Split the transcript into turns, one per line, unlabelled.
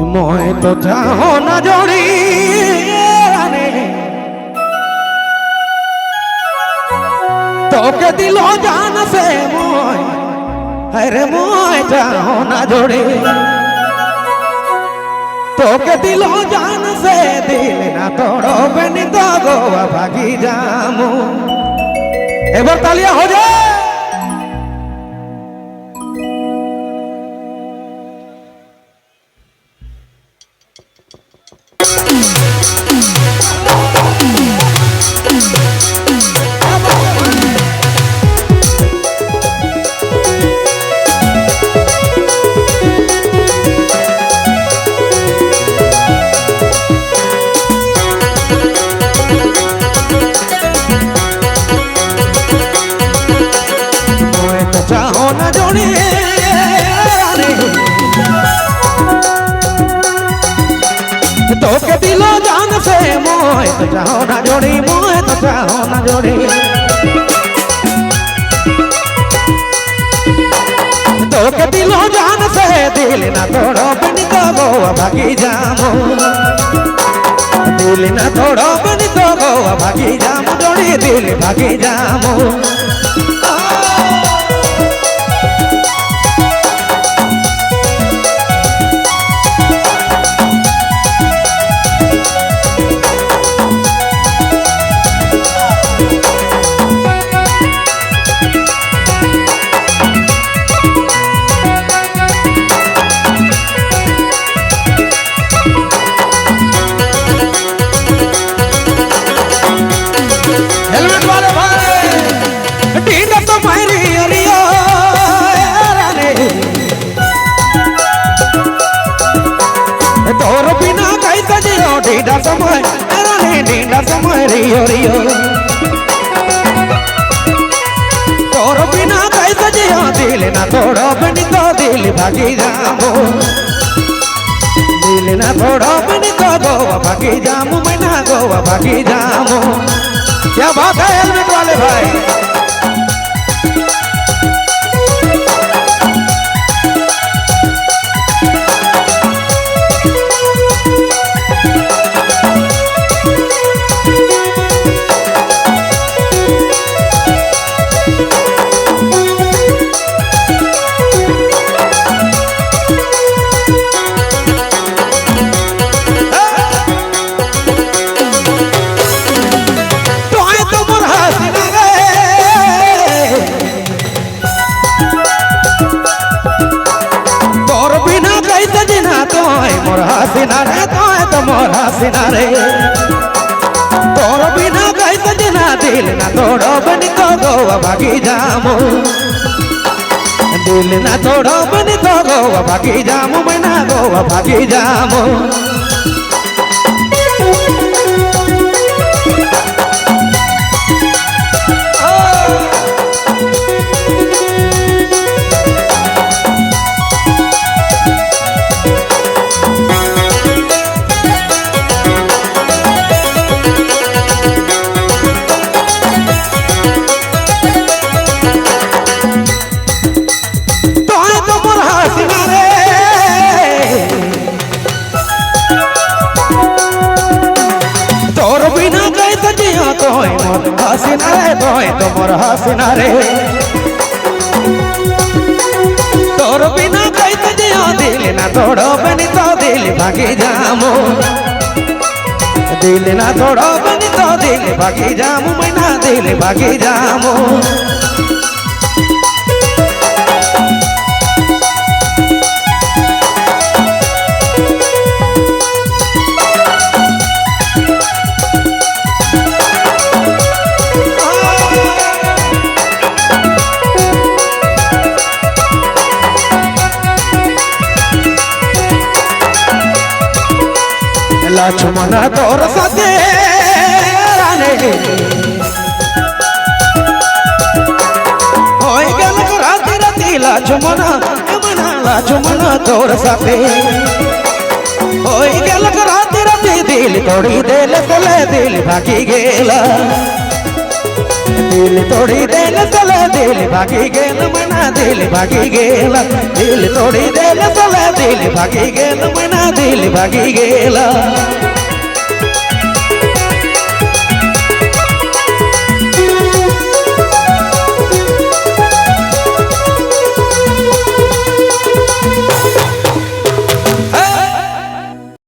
मोय तो चाहो ना जोड़ी तो के दिलो जान से मोय अरे मोय चाहो ना जोड़ी तो के दिलो जान से दिल ना तोड़ो बनी तो गोवा भागी जामू एक बार तालियां हो जाए। चाहो ना जोड़ी तो के दिलो जान से मोय तो चाहो ना जोड़ी मोय तो चाहो ना जोड़ी तो के दिलो जान से दिल ना तोड़ो बनी तो गोवा भागी जामो दिल ना तोड़ो बनी तो गोवा भागी जामो जोड़ी दिल भागी जामो। हेलमेट वाले भाई टीना तो मारी अरियो तोर बिना कैसे जियो टीना समय रानी टीना समय रियो रियो तोर बिना कैसे जियो दिल ना तोड़ो बनी तो दिल भागी जामो दिल ना तोड़ो बनी तो गोवा भागी जामो मैं ना गोवा भागी जामो। क्या बात है हेलमेट वाले भाई। मोर हसीना रे तो मोर हसीना रे तोर बिना कैसे जिना दिल ना तोड़ो बनी तो गोवा भागी जामो दिल ना तोड़ो बनी तो गोवा भागी जामो मैं ना गोवा भागी जामो। हसीना रे तो मोर हसीना रे तोर बिना कैसे जियो दिल ना तोड़ो बनी तो दिल भागी जामो दिल ना तोड़ो बनी तो दिल भागी जामो मैं ना दिल भागी जामो। लक्ष्मण तोर सते राने होय गेल राती राती लक्ष्मण लक्ष्मण तोर सते होय गेल राती राती दिल तोड़ी दिल तले दिल भागी गेला दिल तोड़ी दिल तले दिल भागी गेल मना मैना दिल भागी गेला दिल तोड़ी देले सोले दिल भागी गेल मैना दिल भागी गेला